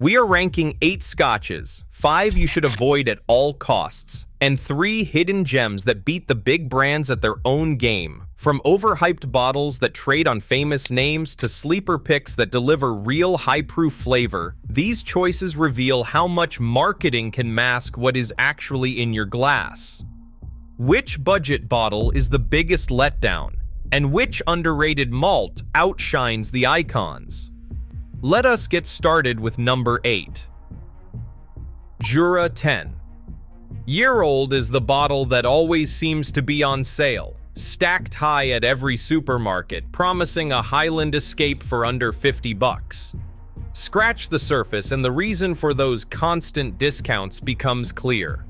We are ranking 8 scotches, 5 you should avoid at all costs, and 3 hidden gems that beat the big brands at their own game. From overhyped bottles that trade on famous names to sleeper picks that deliver real high-proof flavor, these choices reveal how much marketing can mask what is actually in your glass. Which budget bottle is the biggest letdown, and which underrated malt outshines the icons? Let us get started with number 8. Jura 10. Year-old is the bottle that always seems to be on sale, stacked high at every supermarket, promising a Highland escape for under $50. Scratch the surface and the reason for those constant discounts becomes clear.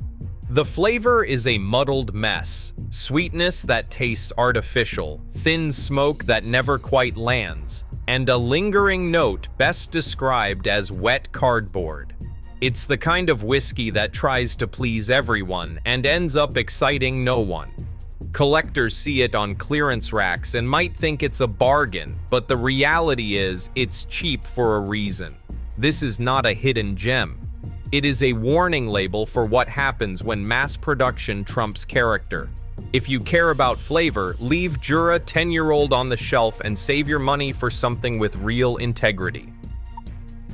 The flavor is a muddled mess, sweetness that tastes artificial, thin smoke that never quite lands, and a lingering note best described as wet cardboard. It's the kind of whiskey that tries to please everyone and ends up exciting no one. Collectors see it on clearance racks and might think it's a bargain, but the reality is it's cheap for a reason. This is not a hidden gem. It is a warning label for what happens when mass production trumps character. If you care about flavor, leave Jura 10-year-old on the shelf and save your money for something with real integrity.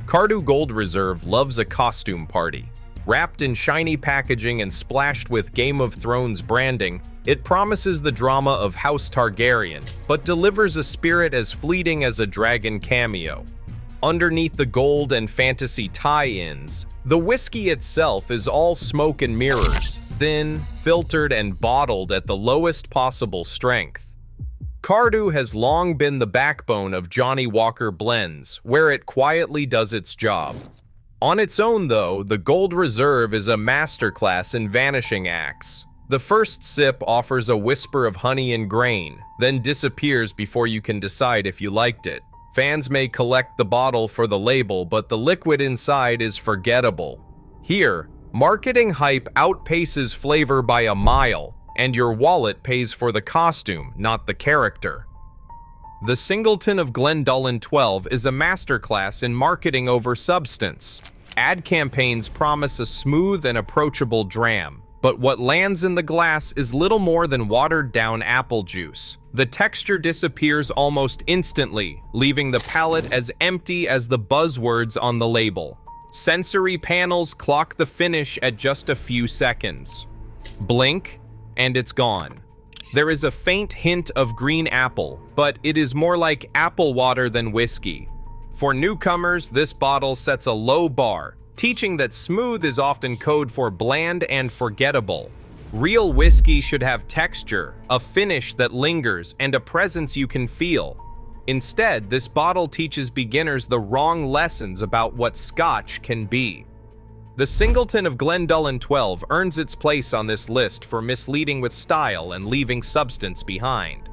Cardhu Gold Reserve loves a costume party. Wrapped in shiny packaging and splashed with Game of Thrones branding, it promises the drama of House Targaryen, but delivers a spirit as fleeting as a dragon cameo. Underneath the gold and fantasy tie-ins, the whiskey itself is all smoke and mirrors, thin, filtered, and bottled at the lowest possible strength. Cardhu has long been the backbone of Johnnie Walker blends, where it quietly does its job. On its own, though, the Gold Reserve is a masterclass in vanishing acts. The first sip offers a whisper of honey and grain, then disappears before you can decide if you liked it. Fans may collect the bottle for the label, but the liquid inside is forgettable. Here, marketing hype outpaces flavor by a mile, and your wallet pays for the costume, not the character. The Singleton of Glenallachie 12 is a masterclass in marketing over substance. Ad campaigns promise a smooth and approachable dram, but what lands in the glass is little more than watered-down apple juice. The texture disappears almost instantly, leaving the palate as empty as the buzzwords on the label. Sensory panels clock the finish at just a few seconds. Blink, and it's gone. There is a faint hint of green apple, but it is more like apple water than whiskey. For newcomers, this bottle sets a low bar, teaching that smooth is often code for bland and forgettable. Real whiskey should have texture, a finish that lingers, and a presence you can feel. Instead, this bottle teaches beginners the wrong lessons about what Scotch can be. The Singleton of Glenallachie 12 earns its place on this list for misleading with style and leaving substance behind.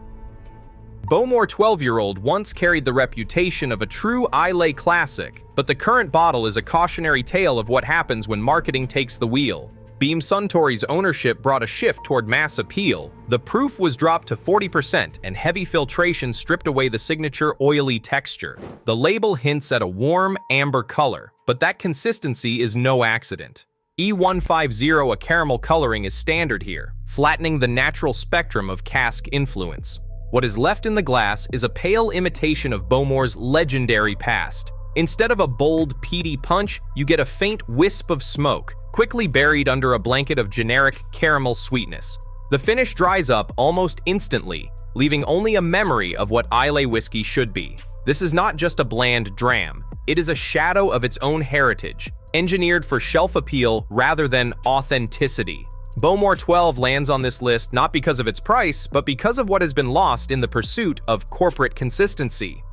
Bowmore 12-year-old once carried the reputation of a true Islay classic, but the current bottle is a cautionary tale of what happens when marketing takes the wheel. Beam Suntory's ownership brought a shift toward mass appeal. The proof was dropped to 40% and heavy filtration stripped away the signature oily texture. The label hints at a warm, amber color, but that consistency is no accident. E150 a caramel coloring is standard here, flattening the natural spectrum of cask influence. What is left in the glass is a pale imitation of Bowmore's legendary past. Instead of a bold, peaty punch, you get a faint wisp of smoke, quickly buried under a blanket of generic caramel sweetness. The finish dries up almost instantly, leaving only a memory of what Islay whiskey should be. This is not just a bland dram, it is a shadow of its own heritage, engineered for shelf appeal rather than authenticity. Bowmore 12 lands on this list not because of its price, but because of what has been lost in the pursuit of corporate consistency.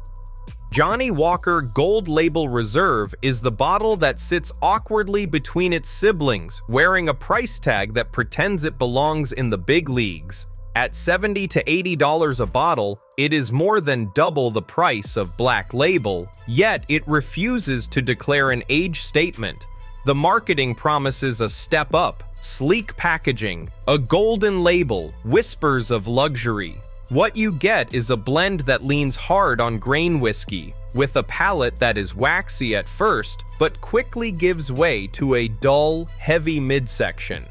Johnnie Walker Gold Label Reserve is the bottle that sits awkwardly between its siblings, wearing a price tag that pretends it belongs in the big leagues. At $70 to $80 a bottle, it is more than double the price of Black Label, yet it refuses to declare an age statement. The marketing promises a step up, sleek packaging, a golden label, whispers of luxury. What you get is a blend that leans hard on grain whiskey, with a palate that is waxy at first, but quickly gives way to a dull, heavy midsection.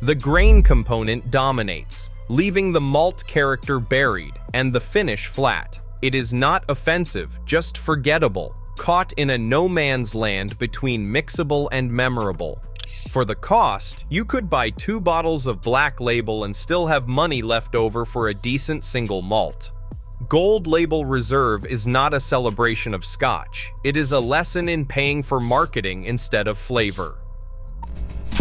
The grain component dominates, leaving the malt character buried and the finish flat. It is not offensive, just forgettable, caught in a no man's land between mixable and memorable. For the cost, you could buy 2 bottles of Black Label and still have money left over for a decent single malt. Gold Label Reserve is not a celebration of Scotch. It is a lesson in paying for marketing instead of flavor.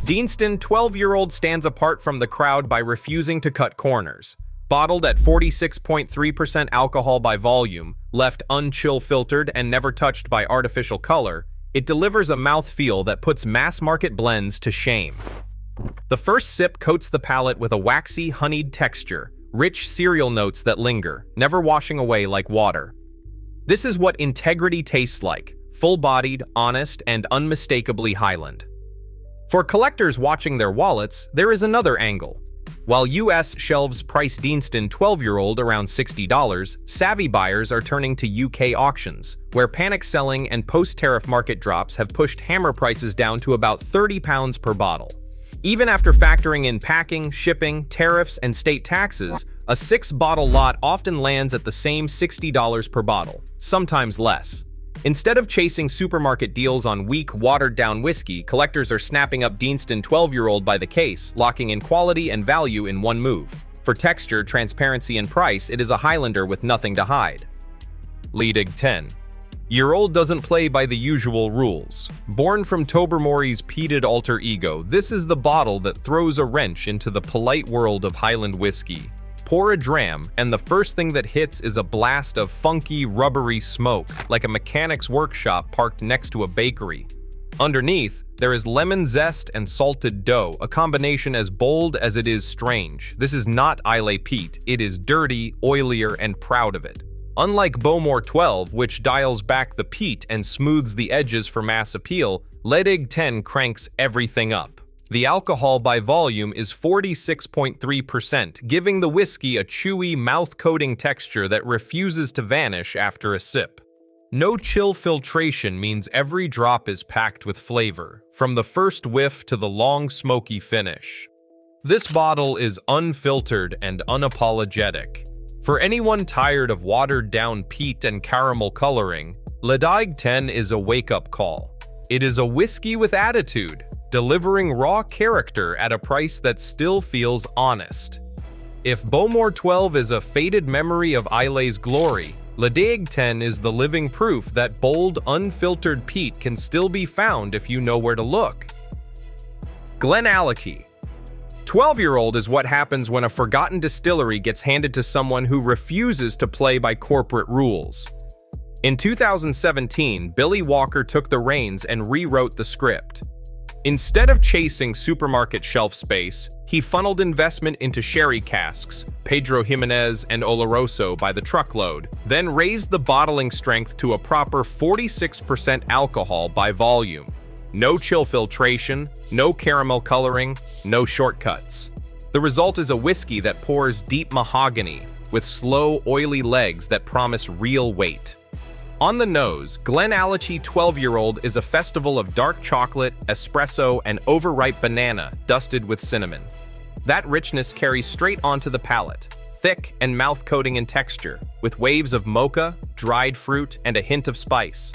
Deanston 12-year-old stands apart from the crowd by refusing to cut corners. Bottled at 46.3% alcohol by volume, left unchill filtered and never touched by artificial color, it delivers a mouthfeel that puts mass-market blends to shame. The first sip coats the palate with a waxy, honeyed texture, rich cereal notes that linger, never washing away like water. This is what integrity tastes like, full-bodied, honest, and unmistakably Highland. For collectors watching their wallets, there is another angle. While US shelves price Deanston 12-year-old around $60, savvy buyers are turning to UK auctions, where panic selling and post-tariff market drops have pushed hammer prices down to about £30 per bottle. Even after factoring in packing, shipping, tariffs, and state taxes, a 6-bottle lot often lands at the same $60 per bottle, sometimes less. Instead of chasing supermarket deals on weak, watered-down whiskey, collectors are snapping up Deanston 12-year-old by the case, locking in quality and value in one move. For texture, transparency, and price, it is a Highlander with nothing to hide. Ledaig 10-year-old doesn't play by the usual rules. Born from Tobermory's peated alter ego, this is the bottle that throws a wrench into the polite world of Highland whiskey. Pour a dram, and the first thing that hits is a blast of funky, rubbery smoke, like a mechanic's workshop parked next to a bakery. Underneath, there is lemon zest and salted dough, a combination as bold as it is strange. This is not Islay peat, it is dirty, oilier, and proud of it. Unlike Bowmore 12, which dials back the peat and smooths the edges for mass appeal, Ledaig 10 cranks everything up. The alcohol by volume is 46.3%, giving the whiskey a chewy, mouth-coating texture that refuses to vanish after a sip. No chill filtration means every drop is packed with flavor, from the first whiff to the long, smoky finish. This bottle is unfiltered and unapologetic. For anyone tired of watered-down peat and caramel coloring, Ledaig 10 is a wake-up call. It is a whiskey with attitude, delivering raw character at a price that still feels honest. If Bowmore 12 is a faded memory of Islay's glory, Ledaig 10 is the living proof that bold, unfiltered peat can still be found if you know where to look. Glenallachie 12-year-old is what happens when a forgotten distillery gets handed to someone who refuses to play by corporate rules. In 2017, Billy Walker took the reins and rewrote the script. Instead of chasing supermarket shelf space, he funneled investment into sherry casks, Pedro Jimenez and Oloroso by the truckload, then raised the bottling strength to a proper 46% alcohol by volume. No chill filtration, no caramel coloring, no shortcuts. The result is a whiskey that pours deep mahogany, with slow, oily legs that promise real weight. On the nose, Glenallachie 12-year-old is a festival of dark chocolate, espresso, and overripe banana dusted with cinnamon. That richness carries straight onto the palate, thick and mouth-coating in texture, with waves of mocha, dried fruit, and a hint of spice.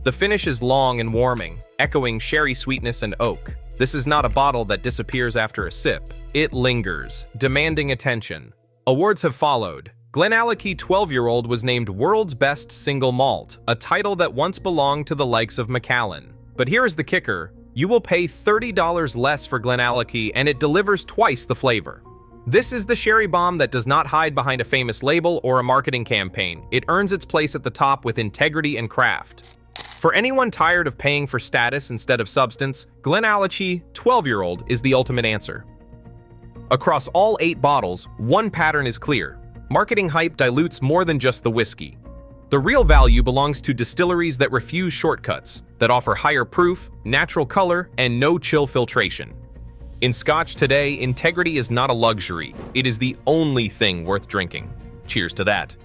The finish is long and warming, echoing sherry sweetness and oak. This is not a bottle that disappears after a sip. It lingers, demanding attention. Awards have followed. Glenallachie 12-year-old was named World's Best Single Malt, a title that once belonged to the likes of Macallan. But here is the kicker. You will pay $30 less for Glenallachie and it delivers twice the flavor. This is the sherry bomb that does not hide behind a famous label or a marketing campaign. It earns its place at the top with integrity and craft. For anyone tired of paying for status instead of substance, Glenallachie 12-year-old is the ultimate answer. Across all 8 bottles, one pattern is clear. Marketing hype dilutes more than just the whiskey. The real value belongs to distilleries that refuse shortcuts, that offer higher proof, natural color, and no chill filtration. In Scotch today, integrity is not a luxury. It is the only thing worth drinking. Cheers to that.